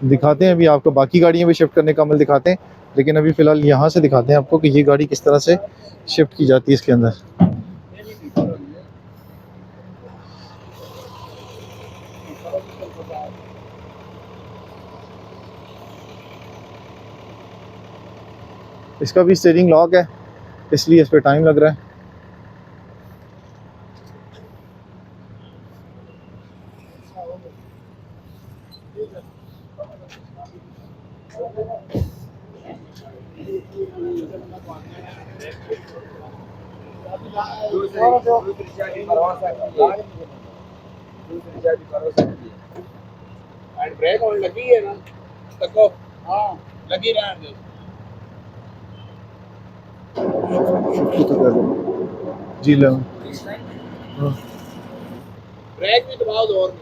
दिखाते हैं अभी आपको, बाकी गाड़ियाँ भी शिफ्ट करने का अमल दिखाते हैं, लेकिन अभी फ़िलहाल यहाँ से दिखाते हैं आपको कि ये गाड़ी किस तरह से शिफ्ट की जाती है इसके अंदर। इसका भी स्टीयरिंग लॉक है, इसलिए इस पर टाइम लग रहा है। ब्रेक ऑन लगी है ना, तको हाँ लगी रहने जी लो, ब्रेक भी दबाओ जोर में।